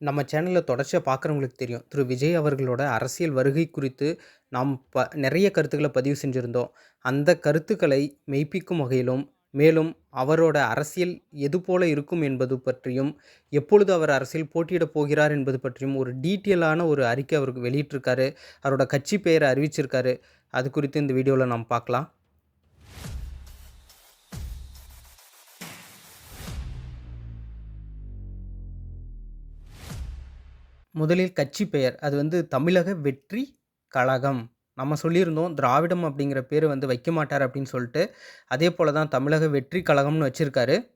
நம்ம சேனல்ல தொடர்ச்சியா பார்க்குறவங்களுக்கு தெரியும். திரு விஜய் அவர்களோட அரசியல் வருகை குறித்து நாம் நெறைய கருத்துக்கள பதிவு செஞ்சிருந்தோம். அந்த கருத்துக்களை மெய்ப்பிக்கும் வகையிலும், மேலும் அவரோட அரசியல் எதுபோல இருக்கும் என்பது பற்றியும், எப்பொழுது அவர் அரசியல் போட்டியிடப் போகிறார் என்பது பற்றியும் ஒரு டீட்டெயிலான ஒரு அறிக்கை அவர் வெளியிட்டிருக்காரு. அவரோட கட்சி பெயர அறிவிச்சிருக்காரு. அது குறித்து இந்த வீடியோல நாம் பார்க்கலாம். முதலில் கட்சி பெயர். அது தமிழக வெற்றி கழகம். நம்ம சொல்லியிருந்தோம், திராவிடம் அப்படிங்கிற பேரு வைக்க மாட்டாரு அப்படின்னு சொல்ட்டு. அதே போல தான் தமிழக வெற்றி கழகம்னு வச்சிருக்காரு.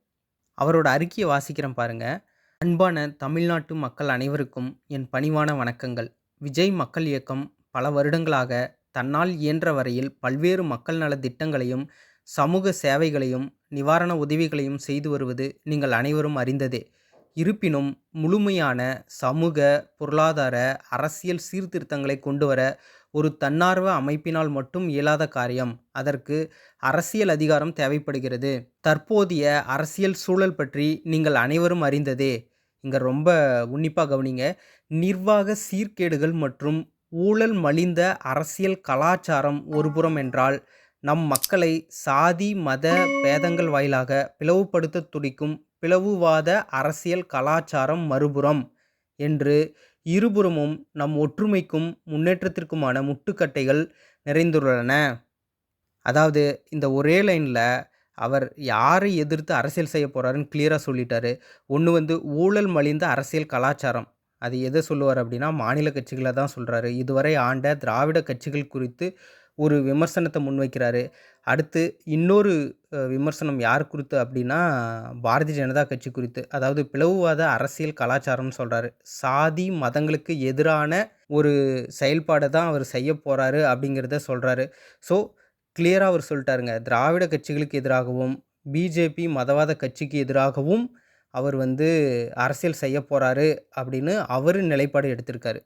அவரோட அறிக்கைய வாசிக்கிறேன் பாருங்க. அன்பான தமிழ்நாட்டு மக்கள் அனைவருக்கும் என் பணிவான வணக்கங்கள். விஜய் மக்கள் இயக்கம் பல வருடங்களாக தன்னால் இயன்ற வரையில் பல்வேறு மக்கள் நல திட்டங்களையும், சமூக சேவைகளையும், நிவாரண உதவிகளையும் செய்து வருவது நீங்கள் அனைவரும் அறிந்ததே. இருப்பினும் முழுமையான சமூக, பொருளாதார, அரசியல் சீர்திருத்தங்களை கொண்டுவர ஒரு தன்னார்வ அமைப்பினால் மட்டும் இயலாத காரியம். அதற்கு அரசியல் அதிகாரம் தேவைப்படுகிறது. தற்போதைய அரசியல் சூழல் பற்றி நீங்கள் அனைவரும் அறிந்ததே. இங்க ரொம்ப உன்னிப்பா கவனிங்க. நிர்வாக சீர்கேடுகள் மற்றும் ஊழல் மலிந்த அரசியல் கலாச்சாரம் ஒருபுறம் என்றால், நம் மக்களை சாதி, மத பேதங்கள் வாயிலாக பிளவுபடுத்த துடிக்கும் பிளவுவாத அரசியல் கலாச்சாரம் மறுபுறம் என்று இருபுறமும் நம் ஒற்றுமைக்கும் முன்னேற்றத்திற்குமான முட்டுக்கட்டைகள் நிறைந்துள்ளன. அதாவது இந்த ஒரே லைன்ல அவர் யாரை எதிர்த்து அரசியல் செய்ய போறாருன்னு கிளியரா சொல்லிட்டாரு. ஒண்ணு ஊழல் மலிந்த அரசியல் கலாச்சாரம். அது எத சொல்லுவார் அப்படின்னா, மாநில கட்சிகள தான் சொல்றாரு. இதுவரை ஆண்ட திராவிட கட்சிகள் குறித்து ஒரு விமர்சனத்த முன்வைக்கிறாரு. அடுத்து இன்னொரு விமர்சனம் யார் குறித்து அப்படின்னா, பாரதிய ஜனதா கட்சி குறித்து. அதாவது பிளவுவாத அரசியல் கலாச்சாரம்னு சொல்றாரு. சாதி, மதங்களுக்கு எதிரான ஒரு செயல்பாட தான் அவர் செய்ய போறாரு அப்படிங்கிறத சொல்றாரு. ஸோ கிளியரா அவர் சொல்ட்டாருங்க. திராவிட கட்சிகளுக்கு எதிராகவும், பிஜேபி மதவாத கட்சிக்கு எதிராகவும் அவர் அரசியல் செய்ய போறாரு அப்படின்னு அவரு நிலைப்பாடு எடுத்திருக்காரு.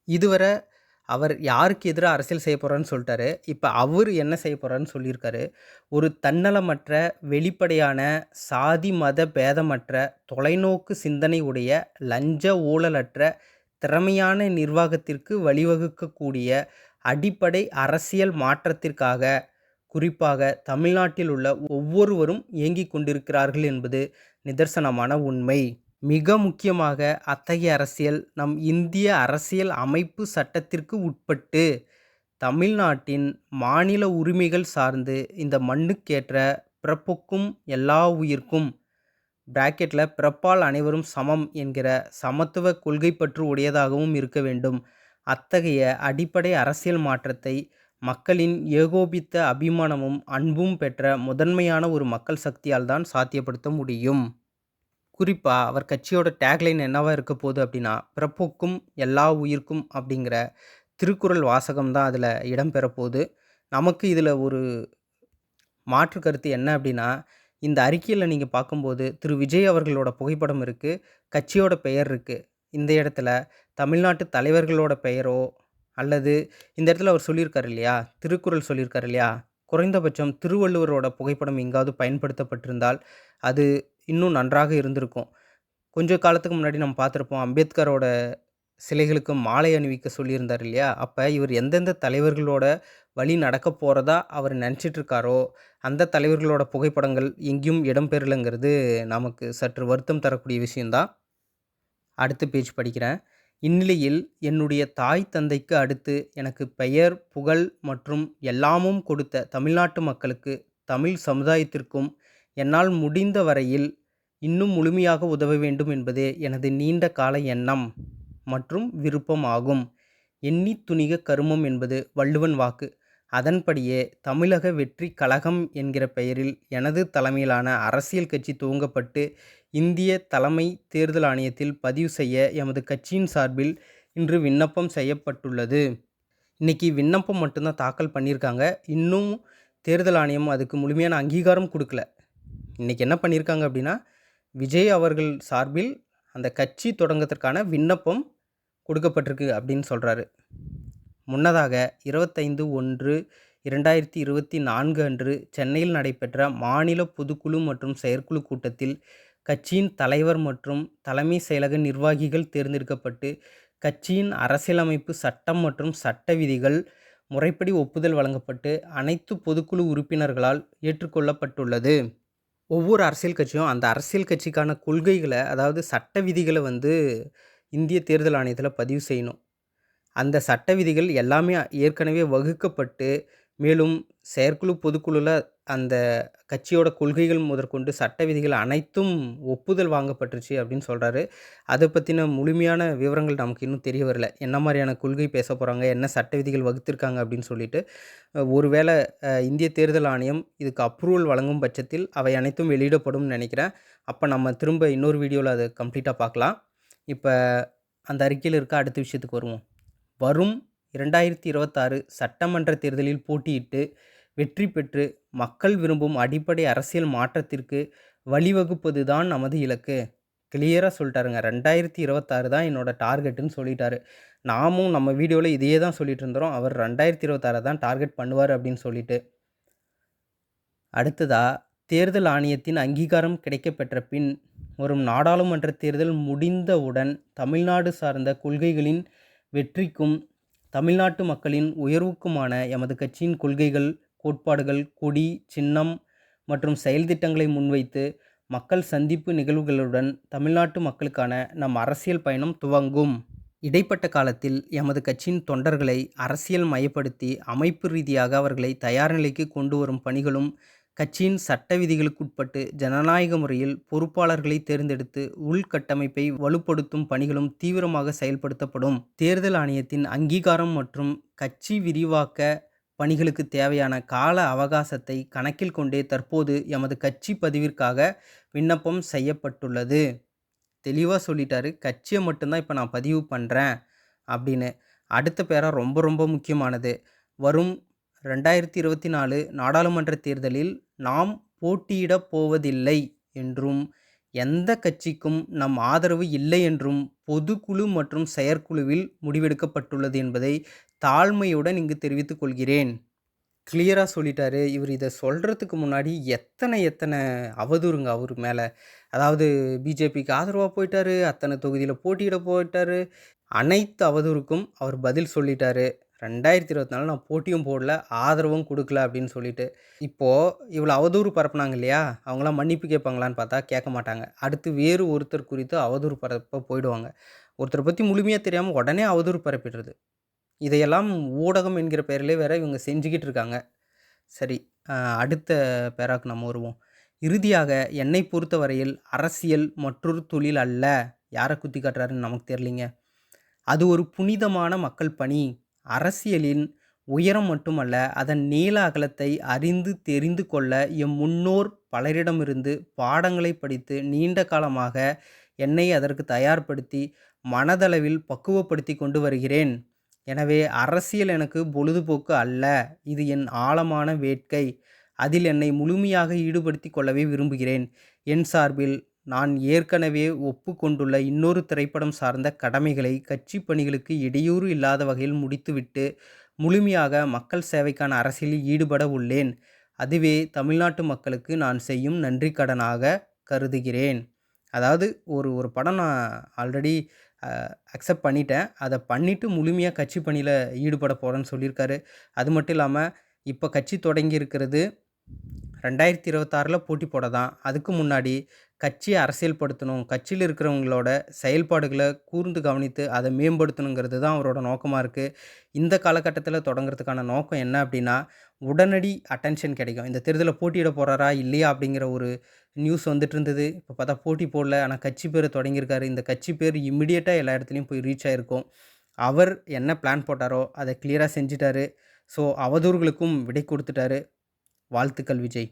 இதுவரை அவர் யாருக்கு எதிரா அரசியல் செய்ய போறாருன்னு சொல்ட்டாரு. இப்ப அவரு என்ன செய்ய போறாருன்னு சொல்லியிருக்காரு. ஒரு தன்னலமற்ற, வெளிப்படையான, சாதி மத பேதமற்ற, தொலைநோக்கு சிந்தனை உடைய, லஞ்ச ஊழலற்ற, திறமையான நிர்வாகத்திற்கு வழிவகுக்கக்கூடிய அடிப்படை அரசியல் மாற்றத்திற்காக, குறிப்பாக தமிழ்நாட்டில் உள்ள ஒவ்வொருவரும் இயங்கிக் கொண்டிருக்கிறார்கள் என்பது நிதர்சனமான உண்மை. மிக முக்கியமாக அத்தகைய அரசியல் நம் இந்திய அரசியல் அமைப்பு சட்டத்திற்கு உட்பட்டு, தமிழ்நாட்டின் மாநில உரிமைகள் சார்ந்து, இந்த மண்ணுக்கேற்ற பிறப்புக்கும் எல்லா உயிர்க்கும் பிராக்கெட்ல பிறப்பால் அனைவரும் சமம் என்கிற சமத்துவ கொள்கைப்பற்று உடையதாகவும் இருக்க வேண்டும். அத்தகைய அடிப்படை அரசியல் மாற்றத்தை மக்களின் ஏகோபித்த அபிமானமும் அன்பும் பெற்ற முதன்மையான ஒரு மக்கள் சக்தியால் தான் சாத்தியப்படுத்த முடியும். குறிப்பா அவர் கட்சியோட டேக்லைன் என்னவா இருக்க போகுது அப்படின்னா, "பிறப்புக்கும் எல்லா உயிர்க்கும்" அப்படிங்கிற திருக்குறள் வாசகம் தான் அதில இடம்பெற போது. நமக்கு இதில ஒரு மாற்று கருத்து என்ன அப்படின்னா, இந்த அறிக்கையில நீங்க பார்க்கும்போது திரு விஜய் அவர்களோட புகைப்படம் இருக்கு. கட்சியோட பெயர் இருக்கு. இந்த இடத்துல தமிழ்நாட்டு தலைவர்களோட பெயரோ, அல்லது இந்த இடத்துல அவர் சொல்லியிருக்காரு இல்லையா? திருக்குறள் சொல்லியிருக்காரு இல்லையா? குறைந்தபட்சம் திருவள்ளுவரோட புகைப்படம் எங்காவது பயன்படுத்தப்பட்டிருந்தால், அது இன்னும் நன்றாக இருந்திருக்கும். கொஞ்ச காலத்துக்கு முன்னாடி நம்ம பார்த்திருப்போம். அம்பேத்கரோட சிலைகளுக்கு மாலை அணிவிக்க சொல்லியிருந்தார் இல்லையா? அப்ப இவர் எந்தெந்த தலைவர்களோட வழி நடக்கப் போறதா அவர் நெனச்சிட்டு இருக்காரோ, அந்த தலைவர்களோட புகைப்படங்கள் எங்கேயும் இடம்பெறலங்கிறது நமக்கு சற்று வருத்தம் தரக்கூடிய விஷயம் தான். அடுத்த பேஜ் படிக்கிறேன். இந்நிலையில் என்னுடைய தாய் தந்தைக்கு அடுத்து எனக்கு பெயர், புகழ் மற்றும் எல்லாமும் கொடுத்த தமிழ்நாட்டு மக்களுக்கு, தமிழ் சமுதாயத்திற்கும் என்னால் முடிந்த வரையில் இன்னும் முழுமையாக உதவ வேண்டும் என்பதே எனது நீண்ட கால எண்ணம் மற்றும் விருப்பம் ஆகும். எண்ணித் துணிக கருமம் என்பது வள்ளுவன் வாக்கு. அதன்படியே தமிழக வெற்றி கழகம் என்கிற பெயரில் எனது தலைமையிலான அரசியல் கட்சி துவங்கப்பட்டு, இந்திய தலைமை தேர்தல் ஆணையத்தில் பதிவு செய்ய எமது கட்சியின் சார்பில் இன்று விண்ணப்பம் செய்யப்பட்டுள்ளது. இன்னைக்கு விண்ணப்பம் மட்டும் தான் தாக்கல் பண்ணியிருக்காங்க. இன்னும் தேர்தல் ஆணையம் அதுக்கு முழுமையான அங்கீகாரம் குடுக்கல. இன்னைக்கு என்ன பண்ணியிருக்காங்க அப்படின்னா, விஜய் அவர்கள் சார்பில் அந்த கட்சி தொடங்கத்திற்கான விண்ணப்பம் கொடுக்கப்பட்டிருக்கு அப்படின்னு சொல்றாரு. முன்னதாக 25/1/2024 அன்று சென்னையில் நடைபெற்ற மாநில பொதுக்குழு மற்றும் செயற்குழு கூட்டத்தில் கட்சியின் தலைவர் மற்றும் தலைமை செயலக நிர்வாகிகள் தேர்ந்தெடுக்கப்பட்டு கட்சியின் அரசியலமைப்பு சட்டம் மற்றும் சட்ட விதிகள் முறைப்படி ஒப்புதல் வழங்கப்பட்டு அனைத்து பொதுக்குழு உறுப்பினர்களால் ஏற்றுக்கொள்ளப்பட்டுள்ளது. ஒவ்வொரு அரசியல் கட்சியும் அந்த அரசியல் கட்சிக்கான கொள்கைகளை, அதாவது சட்ட விதிகளை இந்திய தேர்தல் ஆணையத்தில் பதிவு செய்யணும். அந்த சட்ட விதிகள் எல்லாமே ஏற்கனவே வகுக்கப்பட்டு, மேலும் செயற்குழு பொதுக்குழுல அந்த கட்சியோட கொள்கைகள் முதற்கொண்டு சட்ட விதிகள் அனைத்தும் ஒப்புதல் வாங்கப்பட்டுருச்சு அப்படின்னு சொல்கிறாரு. அதை பற்றின முழுமையான விவரங்கள் நமக்கு இன்னும் தெரிய வரல. என்ன மாதிரியான கொள்கை பேச போகிறாங்க, என்ன சட்ட விதிகள் வகுத்திருக்காங்க அப்படின்னு சொல்லிட்டு. ஒருவேளை இந்திய தேர்தல் ஆணையம் இதுக்கு அப்ரூவல் வழங்கும் பட்சத்தில் அவை அனைத்தும் வெளியிடப்படும்னு நினைக்கிறேன். அப்போ நம்ம திரும்ப இன்னொரு வீடியோவில் அதை கம்ப்ளீட்டாக பார்க்கலாம். இப்போ அந்த அறிக்கையில் இருக்க அடுத்த விஷயத்துக்கு வருவோம். வரும் 2026 சட்டமன்ற தேர்தலில் போட்டியிட்டு வெற்றி பெற்று மக்கள் விரும்பும் அடிப்படை அரசியல் மாற்றத்திற்கு வழிவகுப்பது தான் நமது இலக்கு. கிளியராக சொல்லிட்டாருங்க. 2026 தான் என்னோட டார்கெட்டுன்னு சொல்லிட்டாரு. நாமும் நம்ம வீடியோவில் இதையே தான் சொல்லிட்டு இருந்தோம். அவர் 2026 தான் டார்கெட் பண்ணுவார் அப்படின்னு சொல்லிட்டு. அடுத்ததாக தேர்தல் ஆணையத்தின் அங்கீகாரம் கிடைக்கப்பெற்ற பின் வரும் நாடாளுமன்ற தேர்தல் முடிந்தவுடன் தமிழ்நாடு சார்ந்த கொள்கைகளின் வெற்றிக்கும் தமிழ்நாட்டு மக்களின் உயர்வுக்குமான எமது கட்சியின் கொள்கைகள், கோட்பாடுகள், கொடி, சின்னம் மற்றும் செயல் திட்டங்களை முன்வைத்து மக்கள் சந்திப்பு நிகழ்வுகளுடன் தமிழ்நாட்டு மக்களுக்கான நம் அரசியல் பயணம் துவங்கும். இடைப்பட்ட காலத்தில் எமது கட்சியின் தொண்டர்களை அரசியல் மயப்படுத்தி அமைப்பு ரீதியாக அவர்களை தயார் நிலைக்கு கொண்டு வரும் பணிகளும், கட்சியின் சட்ட விதிகளுக்குட்பட்டு ஜனநாயக முறையில் பொறுப்பாளர்களை தேர்ந்தெடுத்து உள்கட்டமைப்பை வலுப்படுத்தும் பணிகளும் தீவிரமாக செயல்படுத்தப்படும். தேர்தல் ஆணையத்தின் அங்கீகாரம் மற்றும் கட்சி விரிவாக்க பணிகளுக்கு தேவையான கால அவகாசத்தை கணக்கில் கொண்டே தற்போது எமது கட்சி பதிவிற்காக விண்ணப்பம் செய்யப்பட்டுள்ளது. தெளிவாக சொல்லிட்டாரு. கட்சியை மட்டும்தான் இப்போ நான் பதிவு பண்ணுறேன் அப்படின்னு. அடுத்த பேரா ரொம்ப ரொம்ப முக்கியமானது. வரும் 2024 நாடாளுமன்ற தேர்தலில் நாம் போட்டியிடப் போவதில்லை என்றும் எந்த கட்சிக்கும் நம் ஆதரவு இல்லை என்றும் பொதுக்குழு மற்றும் செயற்குழுவில் முடிவெடுக்கப்பட்டுள்ளது என்பதை தாழ்மையுடன் இங்கு தெரிவித்துக் கொள்கிறேன். கிளியராக சொல்லிட்டாரு. இவர் இதை சொல்கிறதுக்கு முன்னாடி எத்தனை அவதூறுங்க அவர் மேலே. அதாவது பிஜேபிக்கு ஆதரவாக போயிட்டாரு, அத்தனை தொகுதியில் போட்டியிட போயிட்டாரு. அனைத்து அவதூறுக்கும் அவர் பதில் சொல்லிட்டாரு. 2024 நான் போட்டியும் போடல, ஆதரவும் கொடுக்கல அப்படின்னு சொல்லிட்டு. இப்போது இவ்வளோ அவதூறு பரப்புனாங்க இல்லையா, அவங்களாம் மன்னிப்பு கேட்பாங்களான்னு பார்த்தா கேட்க மாட்டாங்க. அடுத்து வேறு ஒருத்தர் குறித்து அவதூறு பரப்ப போயிடுவாங்க. ஒருத்தரை பற்றி முழுமையாக தெரியாமல் உடனே அவதூறு பரப்பிடுறது. இதையெல்லாம் ஊடகம் என்கிற பெயரிலே வேற இவங்க செஞ்சுக்கிட்டு இருக்காங்க. சரி, அடுத்த பேராக்கு நம்ம வருவோம். இறுதியாக என்னை பொறுத்தவரையில் அரசியல் மற்றொரு தொழில் அல்ல. யாரை குத்தி காட்டுறாருன்னு நமக்கு தெரியலிங்க. அது ஒரு புனிதமான மக்கள் பணி. அரசியலின் உயரம் மட்டுமல்ல, அதன் நீள அகலத்தை அறிந்து தெரிந்து கொள்ள எம் முன்னோர் பலரிடமிருந்து பாடங்களை படித்து நீண்ட காலமாக என்னை அதற்கு தயார்படுத்தி மனதளவில் பக்குவப்படுத்தி கொண்டு வருகிறேன். எனவே அரசியல் எனக்கு பொழுதுபோக்கு அல்ல, இது என் ஆழமான வேட்கை. அதில் என்னை முழுமையாக ஈடுபடுத்தி கொள்ளவே விரும்புகிறேன். என் சார்பில் நான் ஏற்கனவே ஒப்புக்கொண்டுள்ள இன்னொரு திரைப்படம் சார்ந்த கடமைகளை கட்சி பணிகளுக்கு இடையூறு இல்லாத வகையில் முடித்துவிட்டு முழுமையாக மக்கள் சேவைக்கான அரசியலில் ஈடுபட உள்ளேன். அதுவே தமிழ்நாட்டு மக்களுக்கு நான் செய்யும் நன்றி கடனாக கருதுகிறேன். அதாவது ஒரு படம் நான் ஆல்ரெடி அக்செப்ட் பண்ணிட்டேன், அதை பண்ணிவிட்டு முழுமையாக கட்சி பணியில் ஈடுபட போகிறேன்னு சொல்லியிருக்காரு. அது மட்டும் இல்லாமல் இப்போ கட்சி தொடங்கி இருக்கிறது 2026 போட்டி போட தான். அதுக்கு முன்னாடி கட்சியை அரசியல்படுத்தணும், கட்சியில் இருக்கிறவங்களோட செயல்பாடுகளை கூர்ந்து கவனித்து அதை மேம்படுத்தணுங்கிறது தான் அவரோட நோக்கமாக இருக்குது. இந்த காலகட்டத்தில் தொடங்குறதுக்கான நோக்கம் என்ன அப்படின்னா, உடனடி அட்டென்ஷன் கிடைக்கும். இந்த தேர்தலில் போட்டியிட போகிறாரா இல்லையா அப்படிங்கிற ஒரு நியூஸ் வந்துட்டு இருந்தது. இப்போ பார்த்தா போட்டி போடல, ஆனால் கட்சி பேர் தொடங்கியிருக்காரு. இந்த கட்சி பேர் இம்மிடியேட்டாக எல்லா இடத்துலையும் போய் ரீச் ஆகிருக்கும். அவர் என்ன பிளான் போட்டாரோ அதை கிளியராக செஞ்சிட்டாரு. ஸோ அவதூறுகளுக்கும் விடை கொடுத்துட்டாரு. வாழ்த்துக்கள் விஜய்.